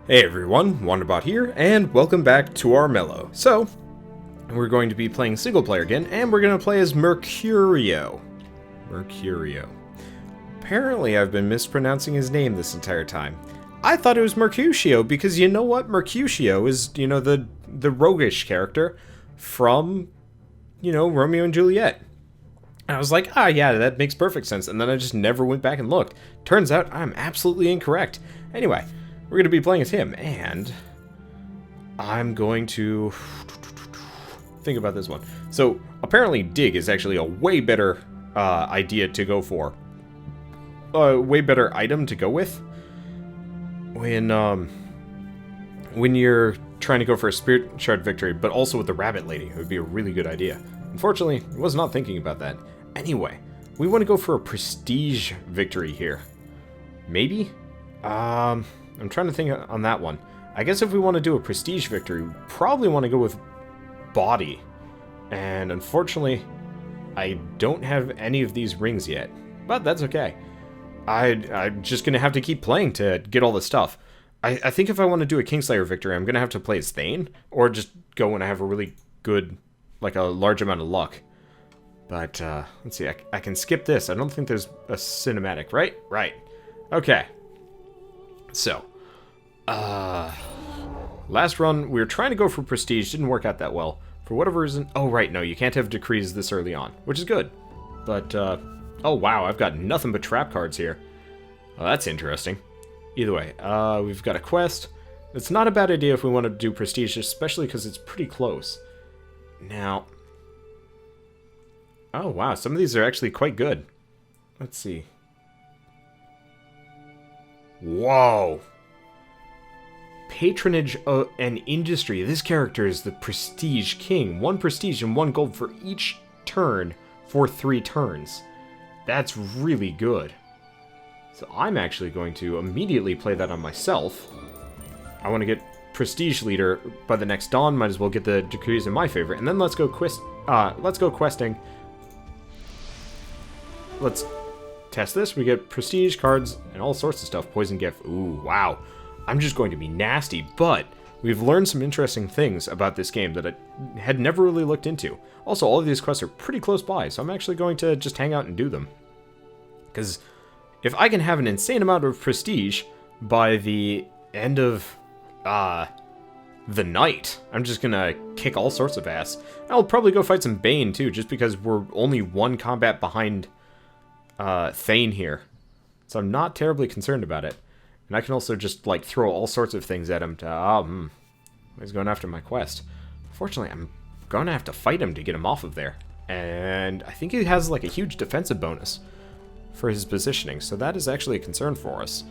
Hey everyone, Wanderbot here, and welcome back to Armello. So, we're going to be playing single player again, and we're going to play as Mercutio. Apparently I've been mispronouncing his name this entire time. I thought it was Mercutio, because you know what? Mercutio is, the roguish character from, Romeo and Juliet. And I was like, yeah, that makes perfect sense, and then I just never went back and looked. Turns out I'm absolutely incorrect. Anyway, we're going to be playing as him, and I'm going to think about this one. So, apparently Dig is actually a way better idea to go for. A way better item to go with when you're trying to go for a Spirit Shard victory, but also with the Rabbit Lady. It would be a really good idea. Unfortunately, I was not thinking about that. Anyway, we want to go for a Prestige victory here. Maybe? I'm trying to think on that one. I guess if we want to do a Prestige victory, we probably want to go with Body. And unfortunately, I don't have any of these rings yet. But that's okay. I'm just going to have to keep playing to get all the stuff. I think if I want to do a Kingslayer victory, I'm going to have to play as Thane. Or just go when I have a really good, like a large amount of luck. But, let's see. I can skip this. I don't think there's a cinematic, right? Right. Okay. So, last run, we were trying to go for Prestige, didn't work out that well. For whatever reason, oh right, no, you can't have decrees this early on, which is good. But, oh wow, I've got nothing but trap cards here. Well, that's interesting. Either way, we've got a quest. It's not a bad idea if we want to do Prestige, especially because it's pretty close. Now, oh wow, some of these are actually quite good. Let's see. Whoa! Patronage and industry. This character is the Prestige King. 1 prestige and 1 gold for each turn for 3 turns. That's really good. So I'm actually going to immediately play that on myself. I want to get Prestige Leader by the next dawn. Might as well get the decrees in my favor. And then let's go questing. Let's test this. We get prestige cards and all sorts of stuff. Poison gift. Ooh, wow. I'm just going to be nasty, but we've learned some interesting things about this game that I had never really looked into. Also, all of these quests are pretty close by, so I'm actually going to just hang out and do them. Because if I can have an insane amount of prestige by the end of the night, I'm just gonna kick all sorts of ass. I'll probably go fight some Bane too, just because we're only 1 combat behind Thane here. So I'm not terribly concerned about it. And I can also just, like, throw all sorts of things at him to, he's going after my quest. Fortunately, I'm gonna have to fight him to get him off of there. And I think he has, like, a huge defensive bonus for his positioning, so that is actually a concern for us.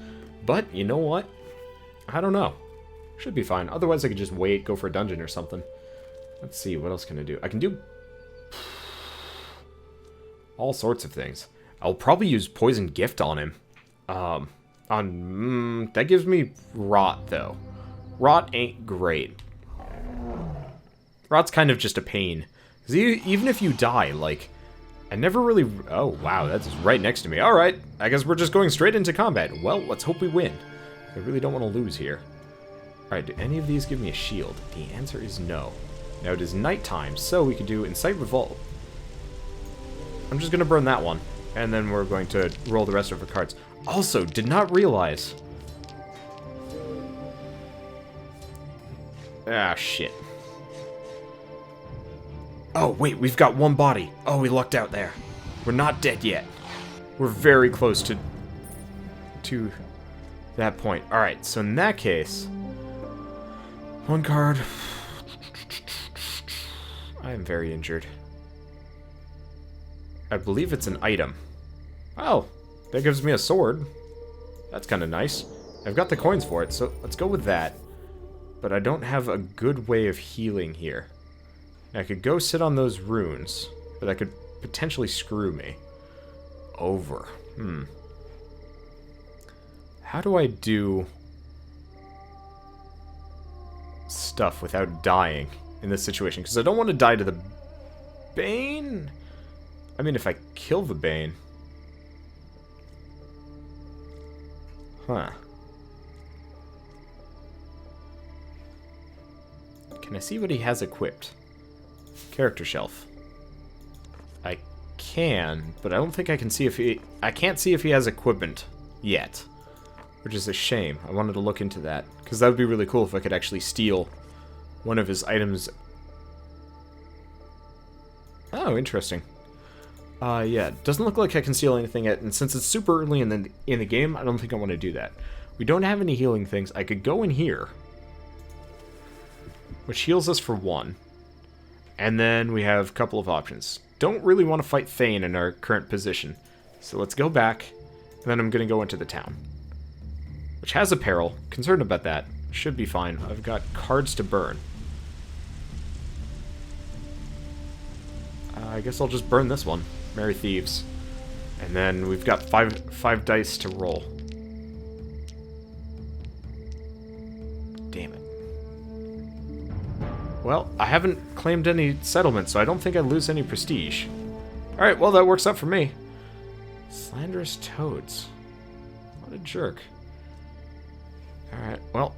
But, you know what? I don't know. Should be fine. Otherwise, I could just wait, go for a dungeon or something. Let's see, what else can I do? I can do all sorts of things. I'll probably use Poison Gift on him. That gives me Rot, though. Rot ain't great. Rot's kind of just a pain. Because even if you die, like, I never really... Oh, wow, that's right next to me. Alright, I guess we're just going straight into combat. Well, let's hope we win. I really don't want to lose here. Alright, do any of these give me a shield? The answer is no. Now, it is nighttime, so we could do Incite Revolt. I'm just going to burn that one. And then we're going to roll the rest of our cards. Also, did not realize... Ah, shit. Oh, wait, we've got 1 body. Oh, we lucked out there. We're not dead yet. We're very close to that point. Alright, so in that case... 1 card. I am very injured. I believe it's an item. Oh, that gives me a sword. That's kind of nice. I've got the coins for it, so let's go with that. But I don't have a good way of healing here. I could go sit on those runes, but that could potentially screw me over. How do I do stuff without dying in this situation? Because I don't want to die to the Bane. I mean, if I kill the Bane... Huh. Can I see what he has equipped? Character shelf. I can, but I don't think I can see if he... I can't see if he has equipment yet. Which is a shame. I wanted to look into that. Because that would be really cool if I could actually steal one of his items. Oh, interesting. Yeah, doesn't look like I can steal anything yet, and since it's super early in the game, I don't think I want to do that. We don't have any healing things. I could go in here, which heals us for 1. And then we have a couple of options. Don't really want to fight Thane in our current position, so let's go back, and then I'm going to go into the town, which has a peril. Concerned about that. Should be fine. I've got cards to burn. I guess I'll just burn this one. Merry Thieves. And then we've got five dice to roll. Damn it. Well, I haven't claimed any settlement, so I don't think I lose any prestige. Alright, well, that works out for me. Slanderous toads. What a jerk. Alright, well.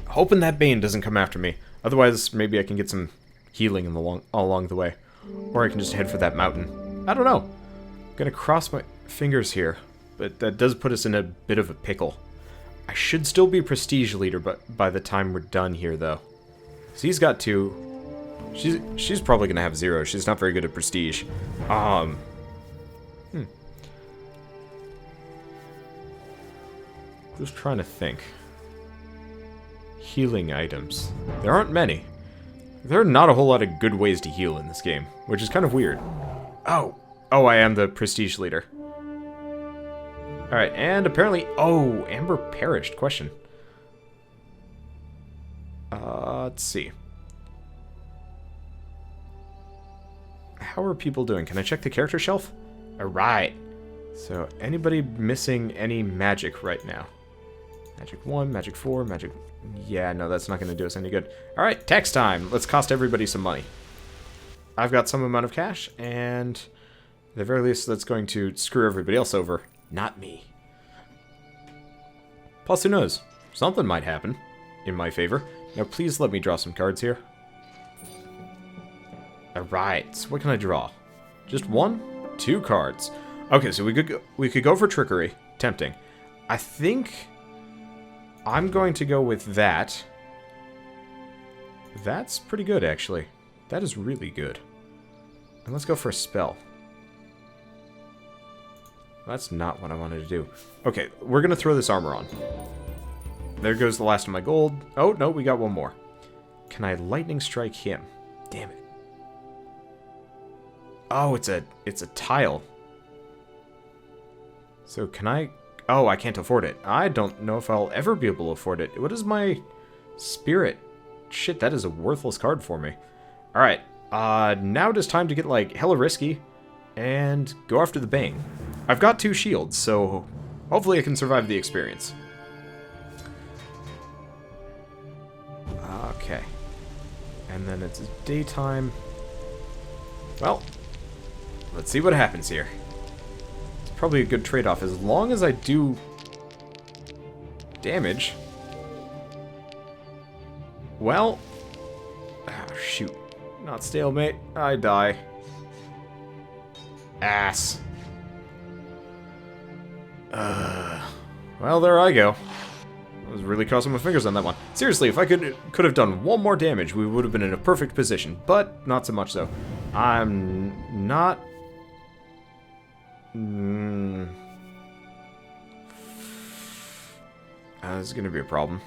Hoping that Bane doesn't come after me. Otherwise, maybe I can get some healing along the way. Or I can just head for that mountain. I don't know. I'm gonna cross my fingers here. But that does put us in a bit of a pickle. I should still be prestige leader by the time we're done here, though. So he's got 2. She's probably gonna have 0. She's not very good at prestige. Just trying to think. Healing items. There aren't many. There are not a whole lot of good ways to heal in this game, which is kind of weird. Oh, I am the prestige leader. Alright, and apparently... Oh, Amber perished. Question. Let's see. How are people doing? Can I check the character shelf? Alright. So, anybody missing any magic right now? Magic 1, Magic 4, Magic... Yeah, no, that's not going to do us any good. Alright, tax time! Let's cost everybody some money. I've got some amount of cash, and... at the very least, that's going to screw everybody else over. Not me. Plus, who knows? Something might happen. In my favor. Now, please let me draw some cards here. Alright, so what can I draw? Just 1? 2 cards. Okay, so we could go for trickery. Tempting. I think... I'm going to go with that. That's pretty good, actually. That is really good. And let's go for a spell. That's not what I wanted to do. Okay, we're going to throw this armor on. There goes the last of my gold. Oh, no, we got one more. Can I lightning strike him? Damn it. Oh, it's a tile. So can I... Oh, I can't afford it. I don't know if I'll ever be able to afford it. What is my spirit? Shit, that is a worthless card for me. Alright, now it is time to get, like, hella risky and go after the Bane. I've got 2 shields, so hopefully I can survive the experience. Okay. And then it's daytime. Well, let's see what happens here. Probably a good trade-off as long as I do damage. Well, shoot, not stalemate. I die. Ass. Well, there I go. I was really crossing my fingers on that one. Seriously, if I could have done 1 more damage, we would have been in a perfect position, but not so much so. I'm not. This is going to be a problem.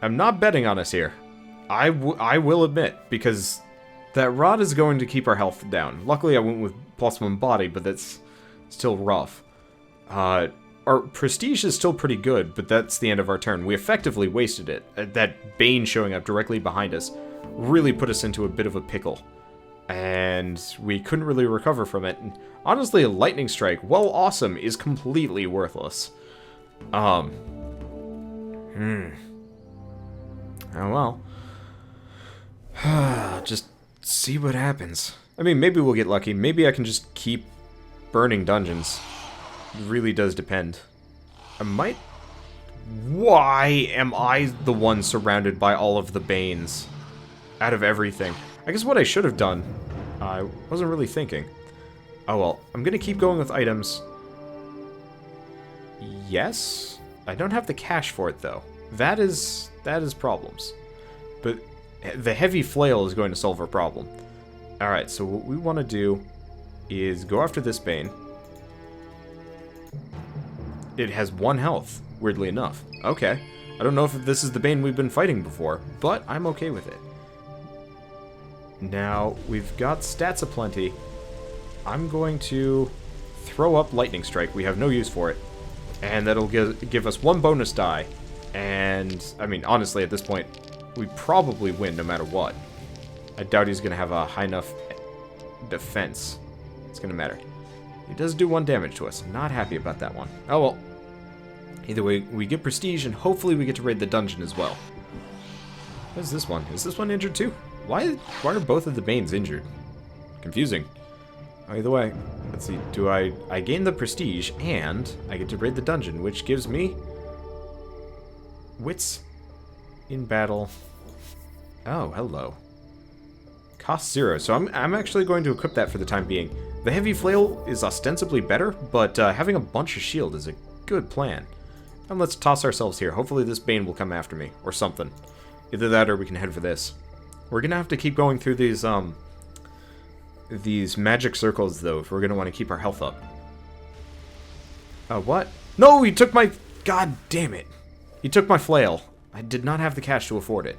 I'm not betting on us here. I will admit, because that rod is going to keep our health down. Luckily, I went with +1 body, but that's still rough. Our prestige is still pretty good, but that's the end of our turn. We effectively wasted it. That Bane showing up directly behind us really put us into a bit of a pickle. And we couldn't really recover from it. And honestly, a lightning strike, while awesome, is completely worthless. Oh well. Just see what happens. I mean, maybe we'll get lucky. Maybe I can just keep burning dungeons. It really does depend. I might Why am I the one surrounded by all of the Banes? Out of everything. I guess what I should have done, I wasn't really thinking. Oh well, I'm gonna keep going with items. Yes? I don't have the cash for it though. That is problems. But the heavy flail is going to solve our problem. Alright, so what we want to do is go after this Bane. It has 1 health, weirdly enough. Okay. I don't know if this is the Bane we've been fighting before, but I'm okay with it. Now, we've got stats aplenty. I'm going to throw up Lightning Strike. We have no use for it. And that'll give us 1 bonus die. And, I mean, honestly, at this point, we probably win no matter what. I doubt he's going to have a high enough defense. It's going to matter. He does do 1 damage to us. Not happy about that one. Oh well. Either way, we get prestige, and hopefully we get to raid the dungeon as well. What is this one? Is this one injured too? Why are both of the Banes injured? Confusing. Either way, let's see. Do I gain the prestige, and I get to raid the dungeon, which gives me wits in battle. Oh, hello. Cost 0, so I'm actually going to equip that for the time being. The heavy flail is ostensibly better, but having a bunch of shield is a good plan. And let's toss ourselves here. Hopefully this Bane will come after me, or something. Either that, or we can head for this. We're gonna have to keep going through these magic circles, though, if we're gonna want to keep our health up. What? No, he took my... God damn it. He took my flail. I did not have the cash to afford it.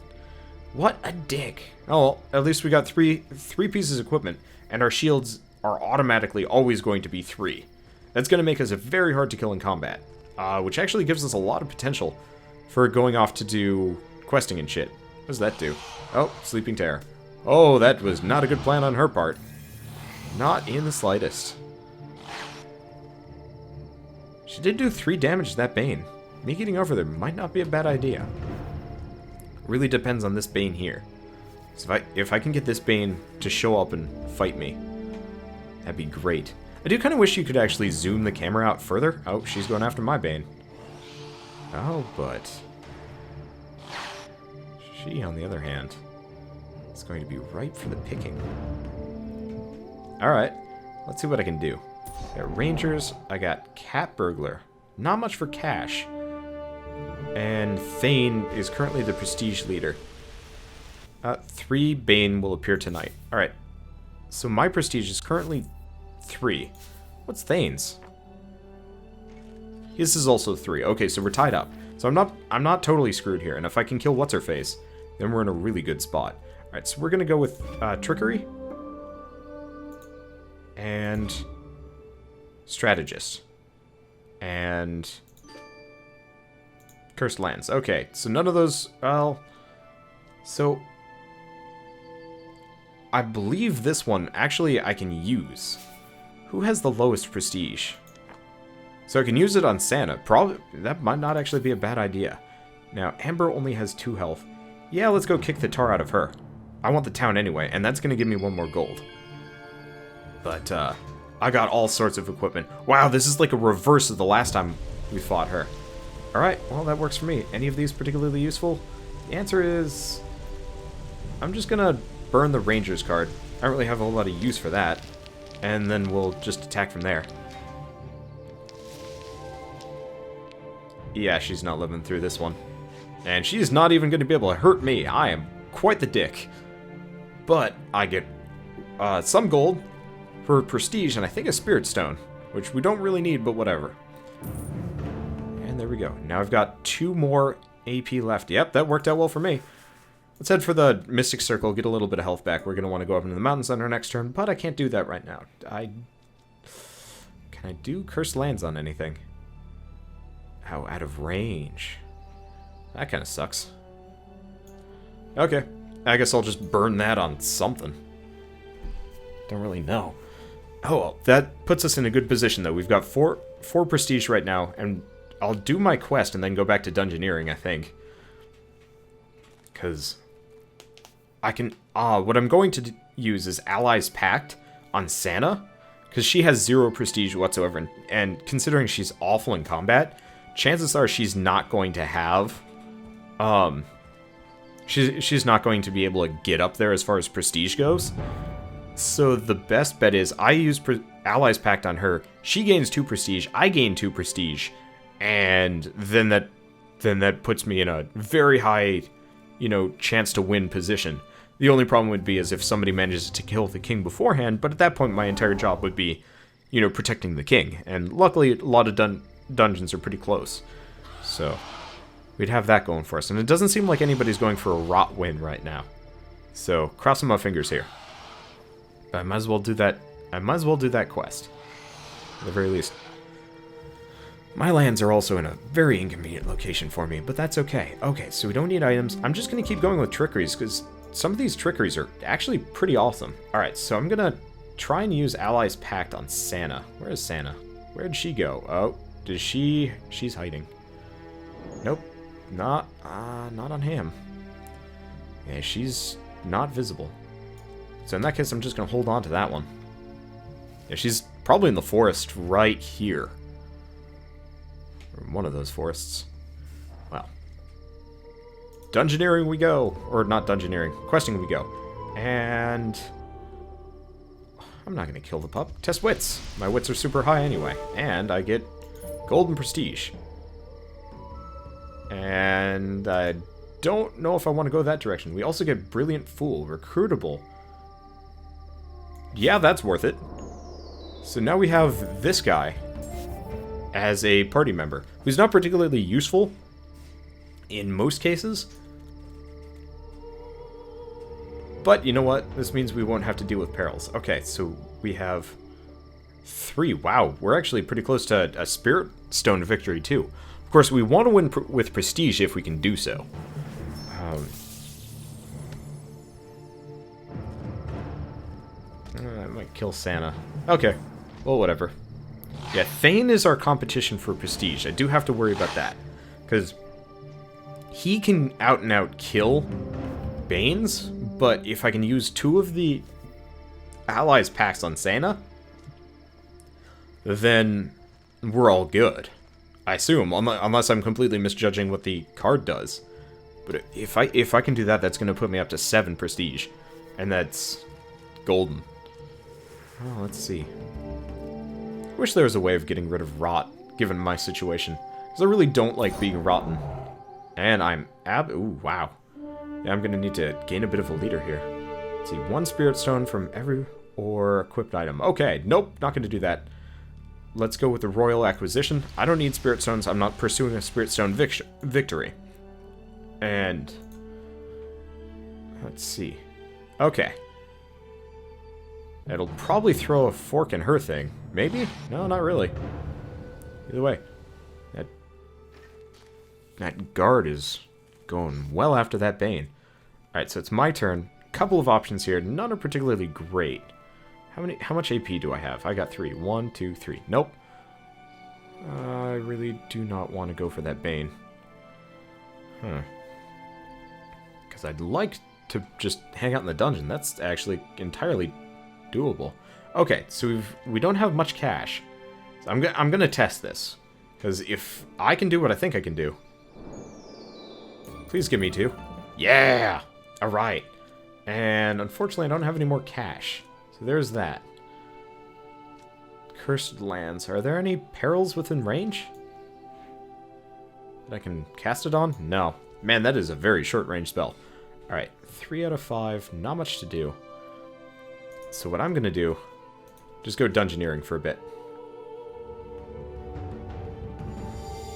What a dick. Oh, well, at least we got three pieces of equipment, and our shields are automatically always going to be 3. That's going to make us very hard to kill in combat, which actually gives us a lot of potential for going off to do questing and shit. What does that do? Oh, Sleeping Terror. Oh, that was not a good plan on her part. Not in the slightest. She did do 3 damage to that Bane. Me getting over there might not be a bad idea. Really depends on this Bane here. So if I can get this Bane to show up and fight me, that'd be great. I do kind of wish you could actually zoom the camera out further. Oh, she's going after my Bane. Oh, but... she, on the other hand, is going to be ripe for the picking. Alright, let's see what I can do. I got Rangers, I got Cat Burglar. Not much for cash. And Thane is currently the prestige leader. 3 Bane will appear tonight. Alright. So my prestige is currently 3. What's Thane's? His is also 3. Okay, so we're tied up. So I'm not totally screwed here. And if I can kill What's-Her-Face, then we're in a really good spot. Alright, so we're gonna go with Trickery. And Strategist. And Cursed Lands. Okay, so none of those... well... so... I believe this one, actually, I can use. Who has the lowest prestige? So I can use it on Santa. Probably, that might not actually be a bad idea. Now, Amber only has 2 health. Yeah, let's go kick the tar out of her. I want the town anyway, and that's going to give me 1 more gold. But, I got all sorts of equipment. Wow, this is like a reverse of the last time we fought her. Alright, well, that works for me. Any of these particularly useful? The answer is... I'm just going to burn the Rangers card. I don't really have a whole lot of use for that. And then we'll just attack from there. Yeah, she's not living through this one. And she's not even going to be able to hurt me. I am quite the dick. But I get some gold for prestige and I think a Spirit Stone, which we don't really need, but whatever. And there we go. Now I've got 2 more AP left. Yep, that worked out well for me. Let's head for the Mystic Circle, get a little bit of health back. We're going to want to go up into the mountains on our next turn, but I can't do that right now. Can I do Cursed Lands on anything? Oh, out of range. That kind of sucks. Okay, I guess I'll just burn that on something. Don't really know. Oh, well, that puts us in a good position, though. We've got 4 prestige right now, and I'll do my quest and then go back to dungeoneering, I think. Because I can... what I'm going to use is Allies Pact on Santa, because she has 0 prestige whatsoever, and considering she's awful in combat, chances are she's not going to have, she's not going to be able to get up there as far as prestige goes. So the best bet is I use Allies Pact on her. She gains 2 prestige. I gain 2 prestige, and then that puts me in a very high, chance to win position. The only problem would be is if somebody manages to kill the king beforehand. But at that point, my entire job would be, protecting the king. And luckily, a lot of dungeons are pretty close, so we'd have that going for us. And it doesn't seem like anybody's going for a rot win right now. So crossing my fingers here. I might as well do that. I might as well do that quest, at the very least. My lands are also in a very inconvenient location for me, but that's okay. Okay, so we don't need items. I'm just going to keep going with trickeries, because some of these trickeries are actually pretty awesome. Alright, so I'm going to try and use Allies Pact on Santa. Where is Santa? Where'd she go? Oh, does she... She's hiding. Nope. Not on him. Yeah, she's not visible. So in that case, I'm just going to hold on to that one. Yeah, she's probably in the forest right here. Or one of those forests. Well. Dungeoneering we go. Or not dungeoneering. Questing we go. And... I'm not going to kill the pup. Test wits. My wits are super high anyway. And I get golden prestige. And I don't know if I want to go that direction. We also get brilliant fool. Recruitable. Yeah, that's worth it. So now we have this guy as a party member, who's not particularly useful in most cases. But you know what? This means we won't have to deal with perils. Okay, so we have 3. Wow, we're actually pretty close to a Spirit Stone victory too. Of course, we want to win with prestige if we can do so. I might kill Santa. Okay. Well, whatever. Yeah, Thane is our competition for prestige. I do have to worry about that. Because he can out and out kill Banes, but if I can use 2 of the Allies Pacts on Santa, then we're all good. I assume, unless I'm completely misjudging what the card does. But if I can do that, that's going to put me up to 7 prestige. And that's golden. Oh, let's see. I wish there was a way of getting rid of rot, given my situation. Because I really don't like being rotten. And I'm ooh, wow. Yeah, I'm going to need to gain a bit of a leader here. Let's see, 1 Spirit Stone from every or equipped item. Okay, nope, not going to do that. Let's go with the Royal Acquisition. I don't need Spirit Stones. I'm not pursuing a Spirit Stone victory. And... let's see. Okay. It'll probably throw a fork in her thing. Maybe? No, not really. Either way. That guard is going well after that Bane. Alright, so it's my turn. Couple of options here. None are particularly great. How much AP do I have? I got 3. 1, 2, 3. Nope. I really do not want to go for that Bane. Because I'd like to just hang out in the dungeon. That's actually entirely doable. Okay, so we don't have much cash. So I'm gonna test this. Because if I can do what I think I can do... Please give me 2. Yeah! Alright. And unfortunately I don't have any more cash. So there's that. Cursed lands. Are there any perils within range that I can cast it on? No. Man, that is a very short range spell. Alright, 3 out of 5. Not much to do. So what I'm going to do, just go dungeoneering for a bit.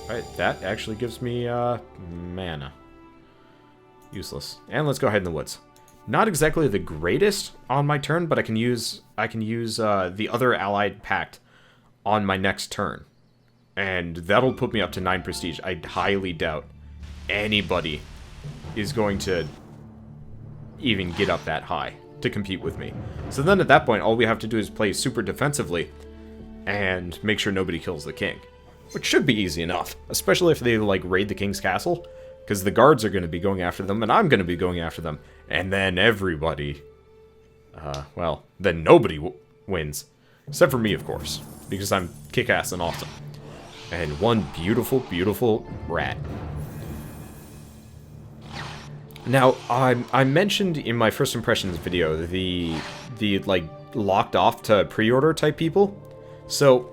Alright, that actually gives me mana. Useless. And let's go hide in the woods. Not exactly the greatest on my turn, but I can use the other allied pact on my next turn. And that'll put me up to 9 prestige. I highly doubt anybody is going to even get up that high to compete with me. So then at that point, all we have to do is play super defensively and make sure nobody kills the king. Which should be easy enough, especially if they, like, raid the king's castle. Because the guards are going to be going after them, and I'm going to be going after them. And then everybody... well, then nobody wins. Except for me, of course. Because I'm kick-ass and awesome. And one beautiful, beautiful rat. Now, I mentioned in my first impressions video the like locked off to pre-order type people. So,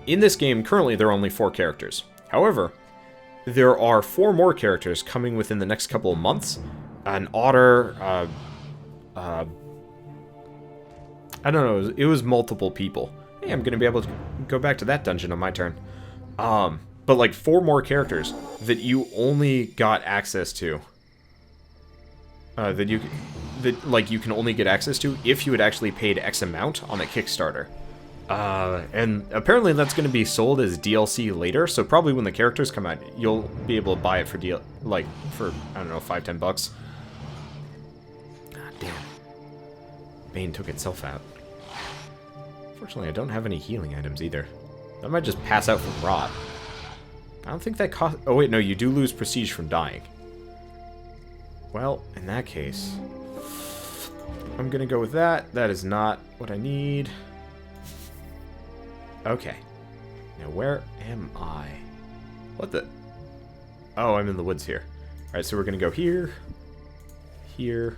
in this game, currently there are only 4 characters. However, there are 4 more characters coming within the next couple of months. An otter, I don't know, it was multiple people. Hey, I'm gonna be able to go back to that dungeon on my turn. But like 4 more characters that you only got access to. That you can only get access to if you had actually paid X amount on a Kickstarter. And apparently that's going to be sold as DLC later, so probably when the characters come out, you'll be able to buy it for I don't know, $5-10 bucks. Ah, damn. Bane took itself out. Fortunately, I don't have any healing items either. I might just pass out from rot. I don't think that cost... Oh wait, no, you do lose prestige from dying. Well, in that case, I'm gonna go with that. That is not what I need. Okay. Now, where am I? What the... Oh, I'm in the woods here. Alright, so we're gonna go here, here,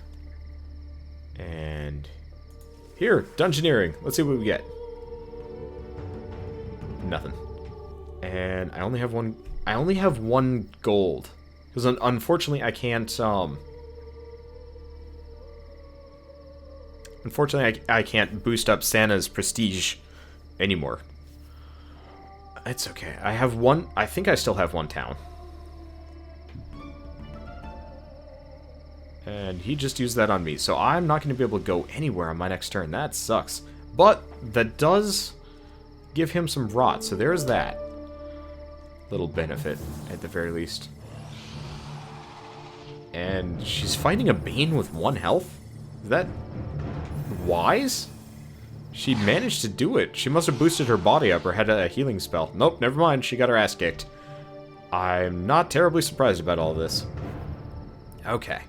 and here. Dungeoneering. Let's see what we get. Nothing. And I only have one gold. Because unfortunately I can't, Unfortunately I can't boost up Santa's prestige anymore. It's okay. I think I still have 1 town. And he just used that on me, so I'm not going to be able to go anywhere on my next turn. That sucks. But that does give him some rot, so there's that little benefit, at the very least. And she's fighting a Bane with 1 health? Is that wise? She managed to do it. She must have boosted her body up or had a healing spell. Nope, never mind. She got her ass kicked. I'm not terribly surprised about all this. Okay.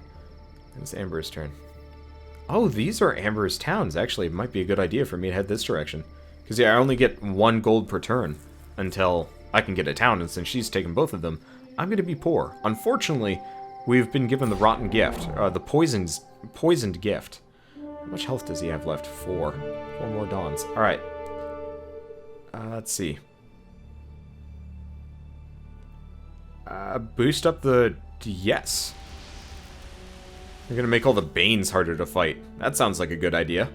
It's Amber's turn. Oh, these are Amber's towns. Actually, it might be a good idea for me to head this direction. Because, yeah, I only get 1 gold per turn until I can get a town, and since she's taken both of them, I'm going to be poor. Unfortunately, we've been given the rotten gift, the poisoned gift. How much health does he have left? 4. 4 more dawns. Alright. Let's see. Boost up the... Yes. We're going to make all the Banes harder to fight. That sounds like a good idea.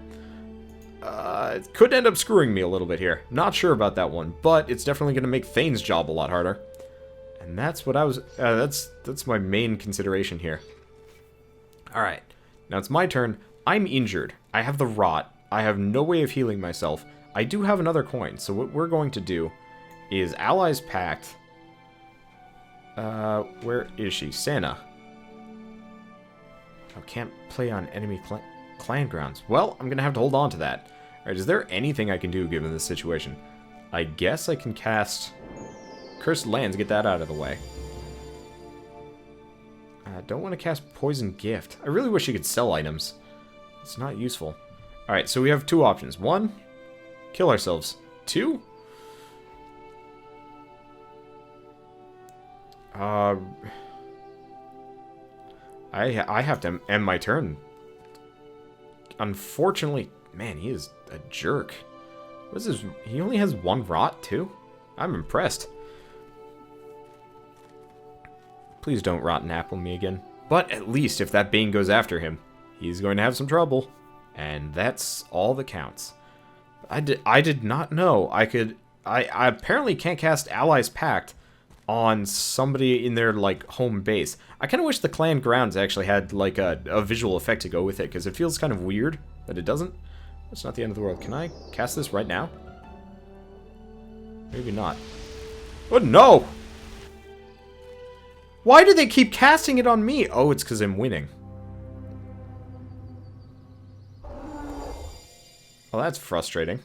It could end up screwing me a little bit here. Not sure about that one, but it's definitely going to make Thane's job a lot harder. And that's what I was... that's my main consideration here. Alright. Now it's my turn. I'm injured. I have the rot. I have no way of healing myself. I do have another coin, so what we're going to do is Allies Pact. Where is she? Santa. I can't play on enemy clan grounds. Well, I'm going to have to hold on to that. Alright, is there anything I can do given this situation? I guess I can cast Cursed Lands, get that out of the way. I don't want to cast Poison Gift. I really wish you could sell items. It's not useful. Alright, so we have 2 options. 1, kill ourselves. 2, I have to end my turn. Unfortunately, man, he is a jerk. What is this? He only has 1 rot, too? I'm impressed. Please don't rotten apple me again. But at least if that Bane goes after him, he's going to have some trouble. And that's all that counts. I did not know I could... I apparently can't cast Allies Pact on somebody in their, like, home base. I kind of wish the clan grounds actually had, like, a visual effect to go with it, because it feels kind of weird that it doesn't. It's not the end of the world. Can I cast this right now? Maybe not. Oh, no! Why do they keep casting it on me? Oh, it's because I'm winning. Well, that's frustrating.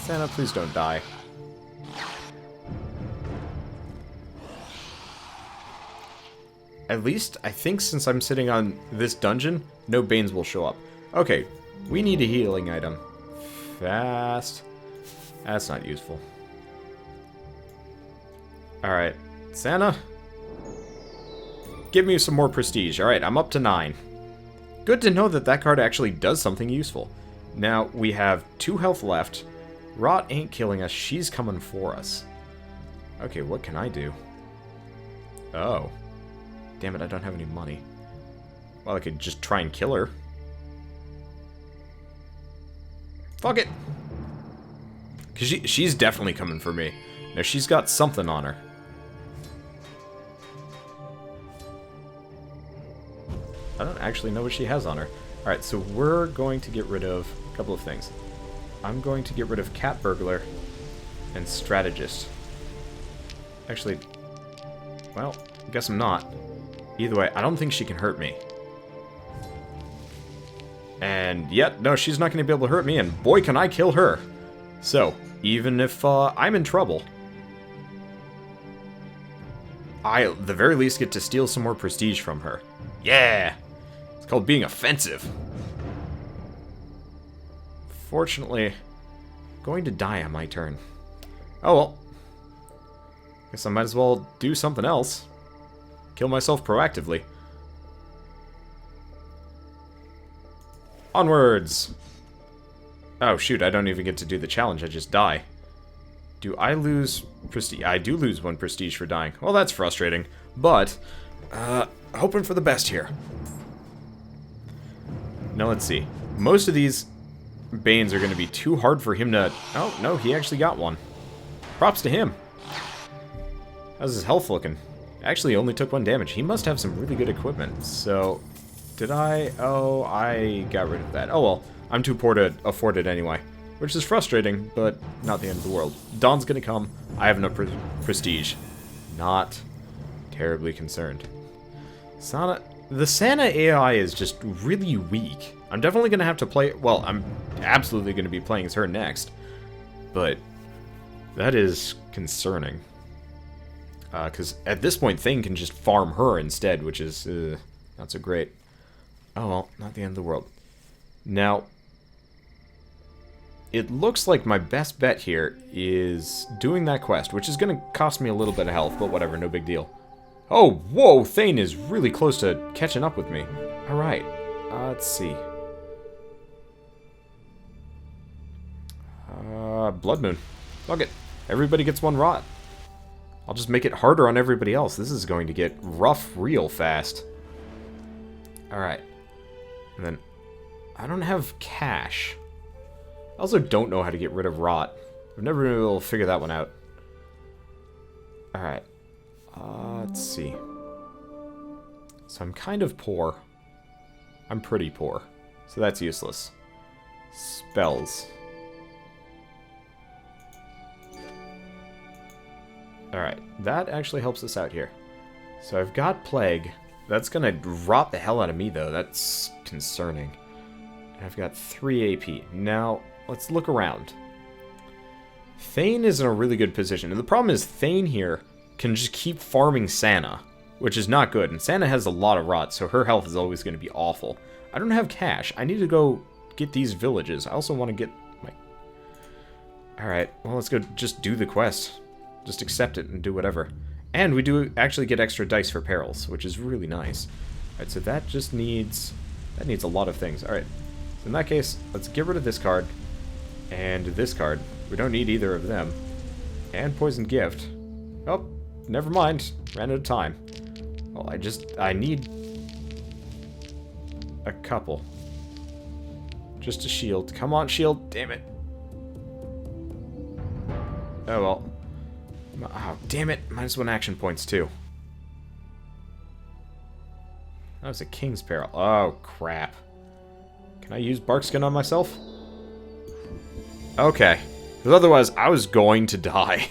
Santa, please don't die. At least, I think since I'm sitting on this dungeon, no Banes will show up. Okay, we need a healing item. fast. That's not useful. Alright, Santa. Give me some more prestige. Alright, I'm up to 9. Good to know that that card actually does something useful. Now, we have 2 health left. Rot ain't killing us. She's coming for us. Okay, what can I do? Oh. Damn it, I don't have any money. Well, I could just try and kill her. Fuck it! Because she's definitely coming for me. Now, she's got something on her. I don't actually know what she has on her. Alright, so we're going to get rid of a couple of things. I'm going to get rid of Cat Burglar and Strategist. Actually, well, I guess I'm not. Either way, I don't think she can hurt me. And yet, no, she's not going to be able to hurt me, and boy, can I kill her. So, even if I'm in trouble, I, at the very least, get to steal some more prestige from her. Yeah! It's called being offensive. Fortunately, going to die on my turn. Oh well. Guess I might as well do something else. Kill myself proactively. Onwards! Oh shoot, I don't even get to do the challenge, I just die. Do I lose prestige? I do lose 1 prestige for dying. Well, that's frustrating, but hoping for the best here. Now let's see. Most of these Banes are going to be too hard for him to... Oh, no, he actually got one. Props to him. How's his health looking? Actually, only took 1 damage. He must have some really good equipment. So, did I... Oh, I got rid of that. Oh, well. I'm too poor to afford it anyway. Which is frustrating, but not the end of the world. Dawn's gonna come. I have enough prestige. Not terribly concerned. The Santa AI is just really weak. I'm definitely gonna have to play... Well, I'm absolutely gonna be playing as her next. But that is concerning. Because at this point, Thane can just farm her instead, which is not so great. Oh well, not the end of the world. Now, it looks like my best bet here is doing that quest, which is going to cost me a little bit of health, but whatever, no big deal. Oh, whoa, Thane is really close to catching up with me. Alright, let's see. Blood Moon. Fuck it. Everybody gets 1 rot. I'll just make it harder on everybody else. This is going to get rough real fast. Alright. And then, I don't have cash. I also don't know how to get rid of rot. I've never been able to figure that one out. Alright. Let's see. So I'm kind of poor. I'm pretty poor. So that's useless. Spells. Alright, that actually helps us out here. So I've got Plague. That's gonna rot the hell out of me, though. That's concerning. And I've got 3 AP. Now, let's look around. Thane is in a really good position. And the problem is Thane here can just keep farming Santa, which is not good. And Santa has a lot of rot, so her health is always going to be awful. I don't have cash. I need to go get these villages. I also want to get my... Alright, well, let's go just do the quest. Just accept it and do whatever. And we do actually get extra dice for perils, which is really nice. Alright, so that just needs... That needs a lot of things. Alright, so in that case, let's get rid of this card. And this card. We don't need either of them. And Poison Gift. Oh, never mind. Ran out of time. Well, I need a couple. Just a shield. Come on, shield. Damn it. Oh, well. Oh, damn it. -1 action points, too. That was a King's Peril. Oh, crap. Can I use Bark Skin on myself? Okay. Because otherwise, I was going to die.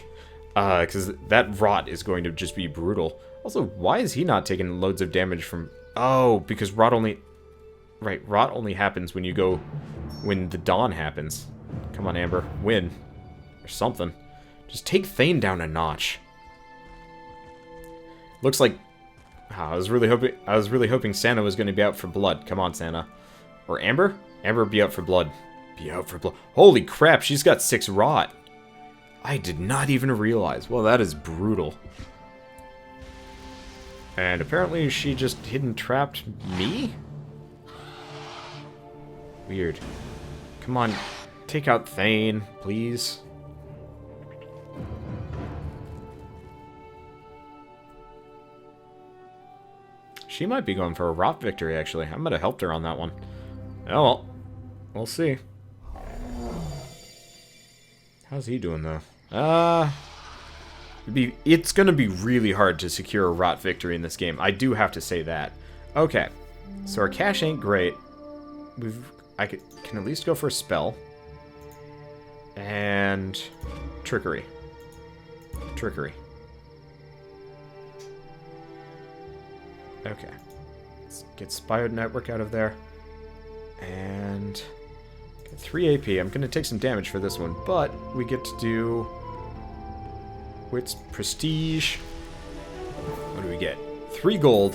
Because that rot is going to just be brutal. Also, why is he not taking loads of damage from... Oh, because rot only... Right, rot only happens when you go... When the dawn happens. Come on, Amber. Win. Or something. Just take Thane down a notch. Looks like... I was really hoping Santa was going to be out for blood. Come on, Santa. Or Amber? Amber would be out for blood. Be out for blood. Holy crap, she's got 6 rot. I did not even realize. Well, that is brutal. And apparently she just hidden trapped me? Weird. Come on, take out Thane, please. She might be going for a rot victory, actually. I might have helped her on that one. Oh, well. We'll see. How's he doing, though? It's gonna be really hard to secure a rot victory in this game. I do have to say that. Okay. So our cash ain't great. I can at least go for a spell. And... Trickery. Trickery. Okay. Let's get Spired Network out of there. And... Get 3 AP. I'm going to take some damage for this one, but we get to do... Wits, Prestige. What do we get? 3 gold,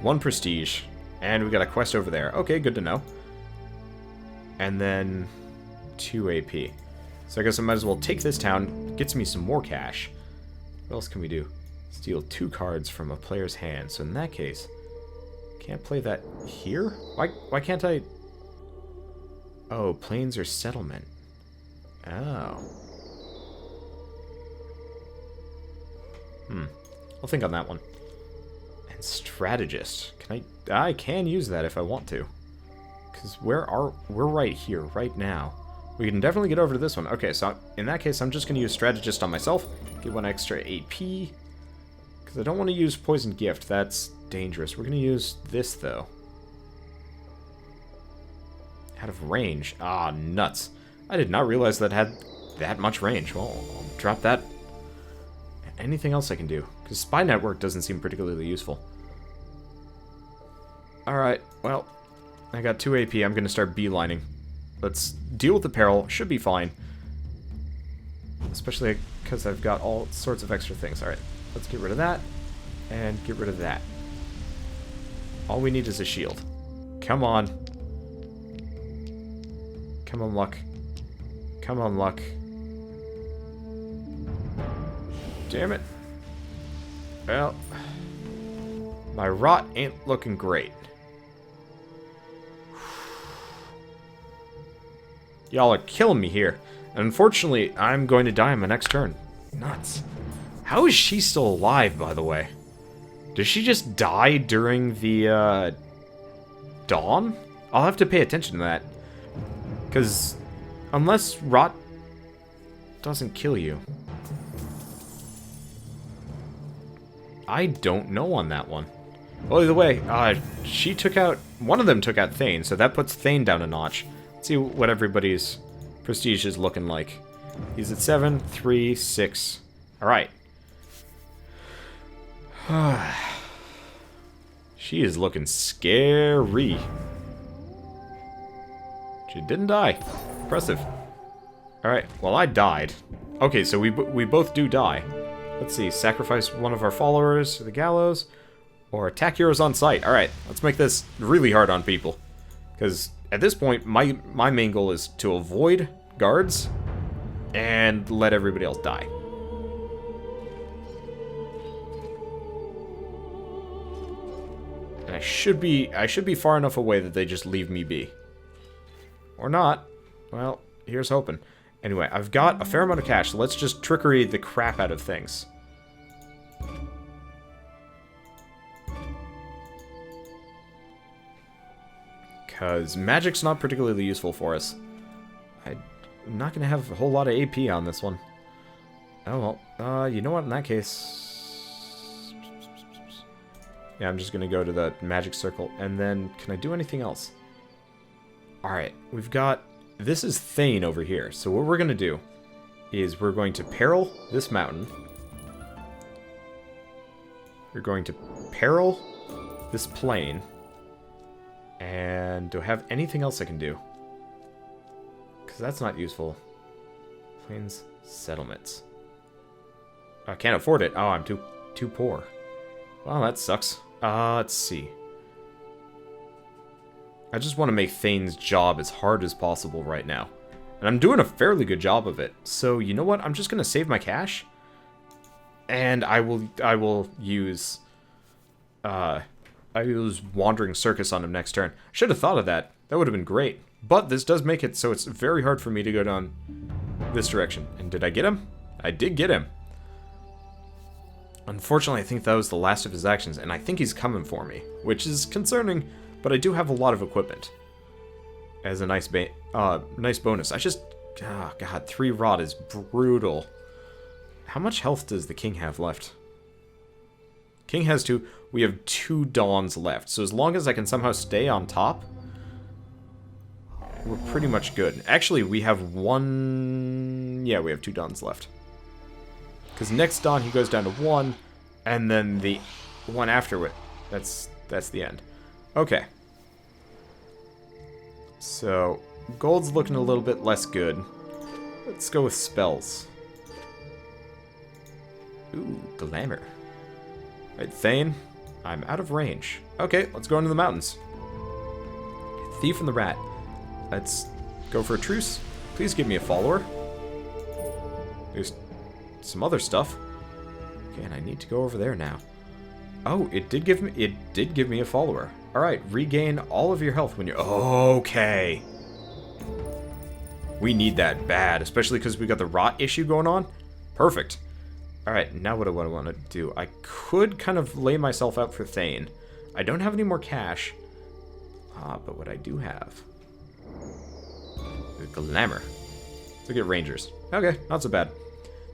1 Prestige, and we got a quest over there. Okay, good to know. And then 2 AP. So I guess I might as well take this town. Gets me some more cash. What else can we do? Steal 2 cards from a player's hand. So in that case, can't play that here? Why can't I... Oh, plains or settlement. Oh. I'll think on that one. And strategist. I can use that if I want to. Because we're right here, right now. We can definitely get over to this one. Okay, so in that case, I'm just going to use strategist on myself. Get 1 extra AP. Because I don't want to use poison gift. That's dangerous. We're going to use this, though. Out of range. Ah, nuts. I did not realize that had that much range. Well, I'll drop that. Anything else I can do? Because Spy Network doesn't seem particularly useful. Alright, well, I got 2 AP. I'm going to start beelining. Let's deal with the peril. Should be fine. Especially because I've got all sorts of extra things. Alright, let's get rid of that. And get rid of that. All we need is a shield. Come on. Come on, luck. Come on, luck. Damn it. Well, my rot ain't looking great. Y'all are killing me here. And unfortunately, I'm going to die on my next turn. Nuts. How is she still alive, by the way? Does she just die during the, dawn? I'll have to pay attention to that. Because unless rot doesn't kill you. I don't know on that one. Well, either way, she took out... One of them took out Thane, so that puts Thane down a notch. Let's see what everybody's prestige is looking like. He's at 7, 3, 6. Alright. She is looking scary. She didn't die. Impressive. Alright, well, I died. Okay, so we both do die. Let's see, sacrifice one of our followers to the gallows, or attack heroes on sight. Alright, let's make this really hard on people. Because at this point, my main goal is to avoid guards and let everybody else die. And I should be far enough away that they just leave me be. Or not. Well, here's hoping. Anyway, I've got a fair amount of cash, so let's just trickery the crap out of things. Because magic's not particularly useful for us. I'm not going to have a whole lot of AP on this one. Oh, well. You know what? In that case... Yeah, I'm just going to go to the magic circle. And then, can I do anything else? Alright, we've got... This is Thane over here. So what we're going to do is we're going to peril this mountain. We're going to peril this plain. And do I have anything else I can do? Because that's not useful. Plains, settlements. I can't afford it. Oh, I'm too poor. Well, that sucks. Let's see. I just want to make Thane's job as hard as possible right now. And I'm doing a fairly good job of it. So, you know what? I'm just going to save my cash. And I will use Wandering Circus on him next turn. Should have thought of that. That would have been great. But this does make it so it's very hard for me to go down this direction. And did I get him? I did get him. Unfortunately, I think that was the last of his actions, and I think he's coming for me, which is concerning, but I do have a lot of equipment as a nice bonus. I just... Oh, God, 3 rot is brutal. How much health does the king have left? King has 2. We have 2 dawns left, so as long as I can somehow stay on top, we're pretty much good. Actually, we have 1... Yeah, we have 2 dawns left. Because next dawn he goes down to 1, and then the one after it. That's the end. Okay. So, gold's looking a little bit less good. Let's go with spells. Ooh, glamour. Right, Thane, I'm out of range. Okay, let's go into the mountains. Thief and the Rat. Let's go for a truce. Please give me a follower. There's some other stuff. Okay, and I need to go over there now. Oh, it did give me a follower. All right, regain all of your health when you're... Okay. We need that bad, especially because we got the rot issue going on. Perfect. All right, now what do I want to do? I could kind of lay myself out for Thane. I don't have any more cash. But what I do have... The glamour. Let's get rangers. Okay, not so bad.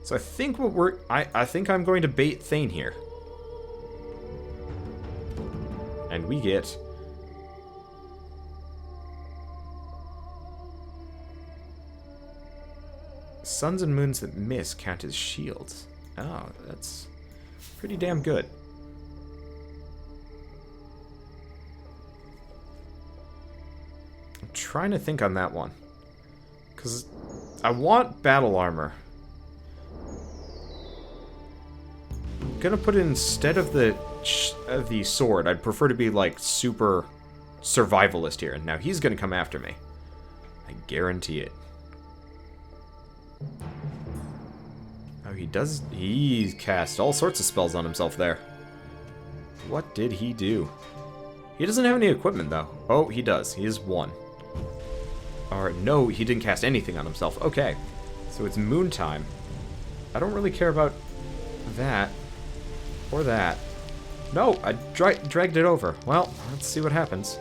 So I think what we're... I think I'm going to bait Thane here. And we get... Suns and moons that miss count as shields. Oh, that's pretty damn good. I'm trying to think on that one. Because I want battle armor. I'm gonna put it instead of the sword. I'd prefer to be like super survivalist here. And now he's gonna come after me. I guarantee it. Oh, he does. He cast all sorts of spells on himself there. What did he do? He doesn't have any equipment though. Oh, he does. He is 1. Or no, he didn't cast anything on himself. Okay, so it's moon time. I don't really care about that. Or that. No, I dragged it over. Well, let's see what happens.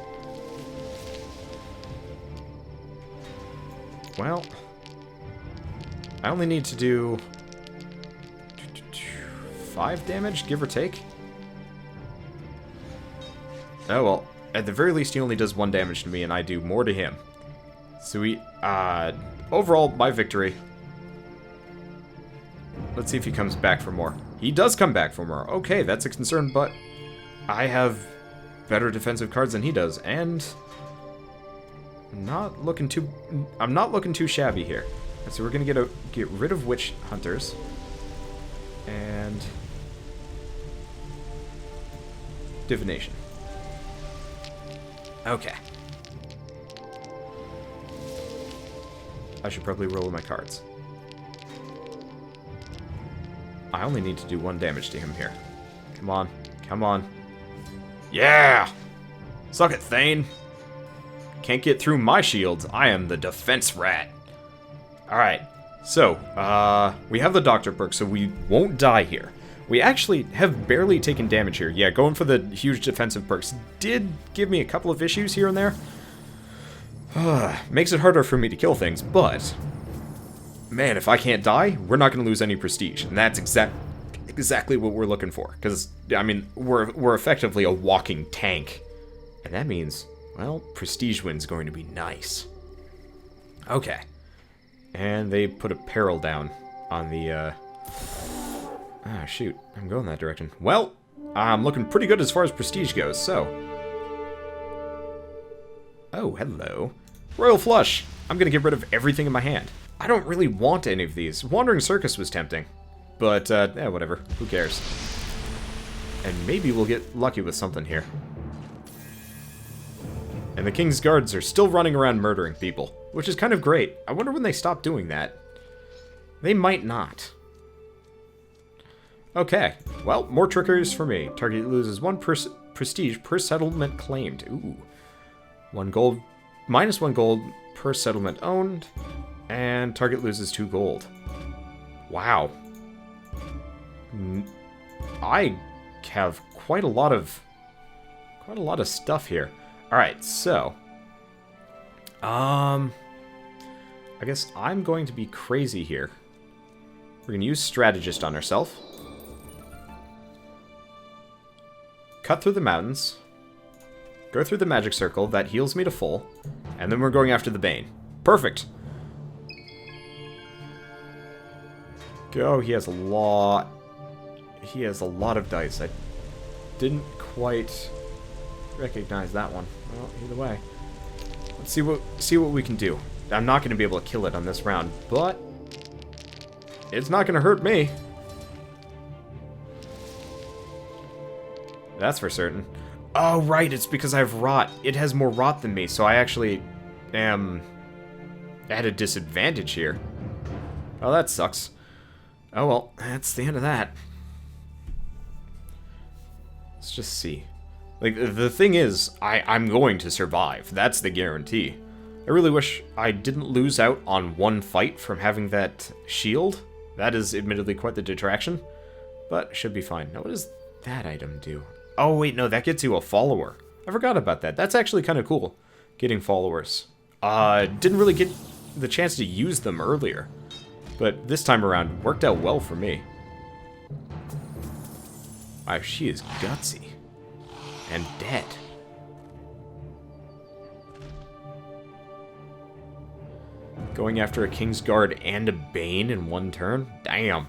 Well, I only need to do 5 damage, give or take. Oh, well, at the very least, he only does 1 damage to me, and I do more to him. So we, overall, my victory. Let's see if he comes back for more. He does come back for more. Okay, that's a concern, but I have better defensive cards than he does, and I'm not looking too shabby here. So we're gonna get rid of witch hunters, and divination. Okay. I should probably roll my cards. I only need to do 1 damage to him here. Come on. Come on. Yeah! Suck it, Thane! Can't get through my shields. I am the defense rat. Alright. So, we have the doctor perk, so we won't die here. We actually have barely taken damage here. Yeah, going for the huge defensive perks did give me a couple of issues here and there. Makes it harder for me to kill things, but... Man, if I can't die, we're not going to lose any prestige. And that's exactly what we're looking for. Because, I mean, we're effectively a walking tank. And that means, well, prestige win's going to be nice. Okay. And they put a peril down on the, Ah, shoot. I'm going that direction. Well, I'm looking pretty good as far as prestige goes, so... Oh, hello. Royal Flush! I'm gonna get rid of everything in my hand. I don't really want any of these. Wandering Circus was tempting. But, whatever. Who cares? And maybe we'll get lucky with something here. And the King's Guards are still running around murdering people, which is kind of great. I wonder when they stop doing that. They might not. Okay, well, more trickeries for me. Target loses 1 prestige per settlement claimed. Ooh. 1 gold, minus 1 gold per settlement owned, and target loses 2 gold. Wow. I have quite a lot of stuff here. All right, so I guess I'm going to be crazy here. We're going to use strategist on ourselves. Cut through the mountains. Go through the magic circle. That heals me to full. And then we're going after the Bane. Perfect. Go. He has a lot. He has a lot of dice. I didn't quite recognize that one. Well, either way. Let's see what we can do. I'm not going to be able to kill it on this round, but it's not going to hurt me. That's for certain. Oh, right, it's because I have rot. It has more rot than me, so I actually am at a disadvantage here. Oh, that sucks. Oh, well, that's the end of that. Let's just see. Like, the thing is, I'm going to survive. That's the guarantee. I really wish I didn't lose out on 1 fight from having that shield. That is admittedly quite the detraction, but should be fine. Now, what does that item do? Oh, wait, no, that gets you a follower. I forgot about that. That's actually kind of cool, getting followers. Didn't really get the chance to use them earlier, but this time around worked out well for me. Wow, she is gutsy. And dead. Going after a King's Guard and a Bane in 1 turn? Damn.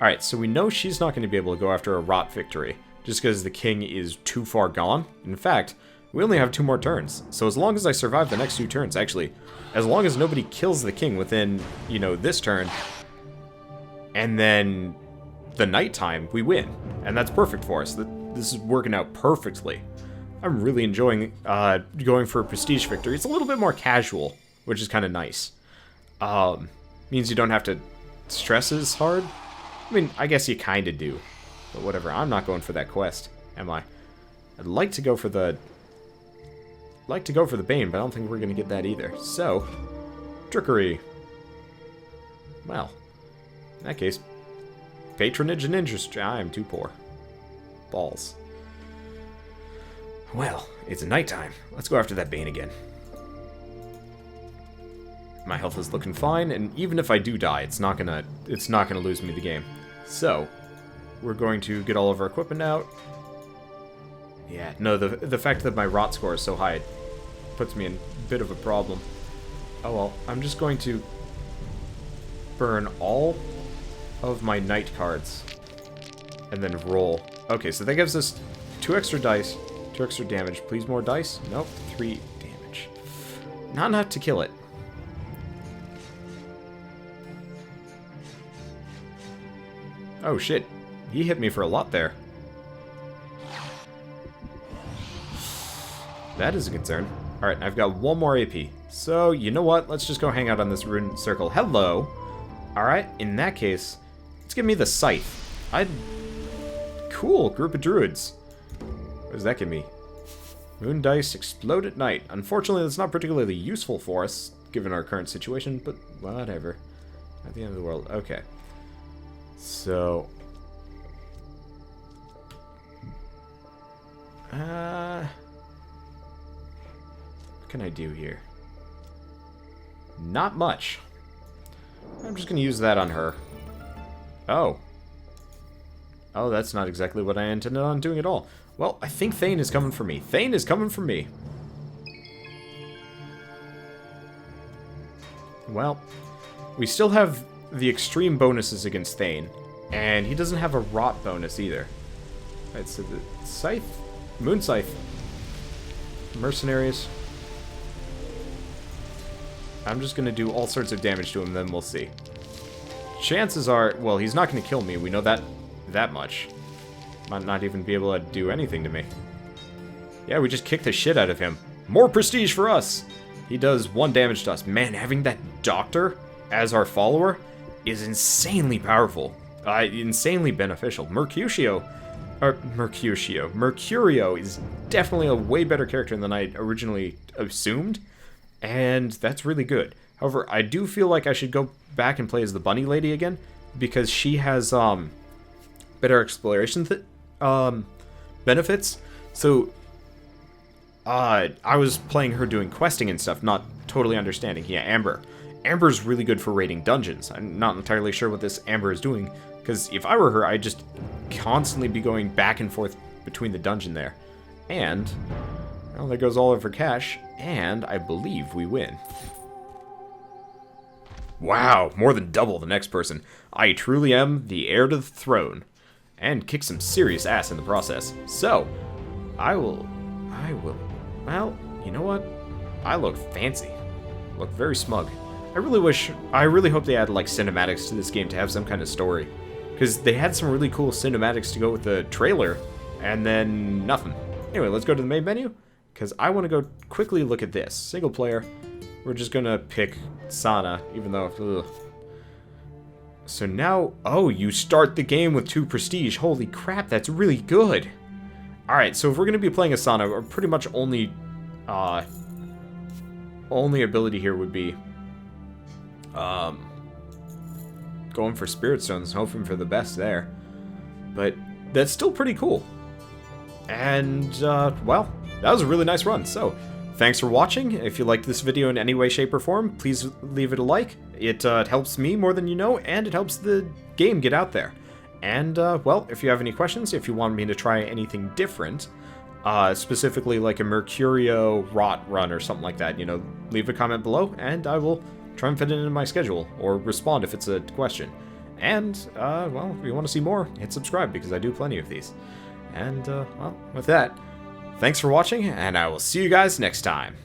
Alright, so we know she's not going to be able to go after a Rot victory, just because the King is too far gone. In fact, we only have 2 more turns, so as long as I survive the next 2 turns, actually, as long as nobody kills the King within, you know, this turn, and then the nighttime, we win. And that's perfect for us. This is working out perfectly. I'm really enjoying going for a prestige victory. It's a little bit more casual, which is kind of nice. Means you don't have to stress as hard. I mean, I guess you kind of do. But whatever, I'm not going for that quest, am I? I'd like to go for the Bane, but I don't think we're going to get that either. So, trickery. Well, in that case, patronage and interest. I'm too poor. Balls. Well, it's nighttime. Let's go after that Bane again. My health is looking fine, and even if I do die, it's not gonna lose me the game. So, we're going to get all of our equipment out. Yeah, no, the fact that my rot score is so high puts me in a bit of a problem. Oh well, I'm just going to burn all of my night cards and then roll. Okay, so that gives us 2 extra dice, 2 extra damage. Please more dice? Nope, 3 damage. Not enough to kill it. Oh shit, he hit me for a lot there. That is a concern. Alright, I've got 1 more AP. So, you know what? Let's just go hang out on this rune circle. Hello! Alright, in that case, let's give me the scythe. Cool, group of druids. What does that give me? Moon dice explode at night. Unfortunately, that's not particularly useful for us, given our current situation, but whatever. At the end of the world. Okay. So... what can I do here? Not much. I'm just going to use that on her. Oh. Oh, that's not exactly what I intended on doing at all. Well, I think Thane is coming for me. Thane is coming for me. Well, we still have the extreme bonuses against Thane, and he doesn't have a rot bonus either. Alright, so the scythe, moon scythe, mercenaries. I'm just going to do all sorts of damage to him, then we'll see. Chances are, well, he's not going to kill me. We know that much. Might not even be able to do anything to me. Yeah, we just kicked the shit out of him. More prestige for us! He does 1 damage to us. Man, having that doctor as our follower is insanely powerful. Insanely beneficial. Mercutio is definitely a way better character than I originally assumed, and that's really good. However, I do feel like I should go back and play as the bunny lady again, because she has better exploration benefits. So I was playing her doing questing and stuff, not totally understanding. Yeah, Amber. Amber's really good for raiding dungeons. I'm not entirely sure what this Amber is doing, because if I were her, I'd just constantly be going back and forth between the dungeon there. And, well, there goes all of her cash, and I believe we win. Wow, more than double the next person. I truly am the heir to the throne. And kick some serious ass in the process. So, I will, well, you know what? I look fancy. Look very smug. I really hope they add, like, cinematics to this game to have some kind of story. Because they had some really cool cinematics to go with the trailer, and then nothing. Anyway, let's go to the main menu, because I want to go quickly look at this. Single player. We're just going to pick Sana, even though... Ugh. So now... Oh, you start the game with 2 prestige. Holy crap, that's really good. Alright, so if we're going to be playing Asana, our pretty much only ability here would be going for Spirit Stones, hoping for the best there. But that's still pretty cool. And, well, that was a really nice run. So, thanks for watching. If you liked this video in any way, shape, or form, please leave it a like. It helps me more than you know, and it helps the game get out there. And, well, if you have any questions, if you want me to try anything different, specifically like a Mercutio rot run or something like that, you know, leave a comment below, and I will try and fit it into my schedule, or respond if it's a question. And, well, if you want to see more, hit subscribe, because I do plenty of these. And, well, with that, thanks for watching, and I will see you guys next time.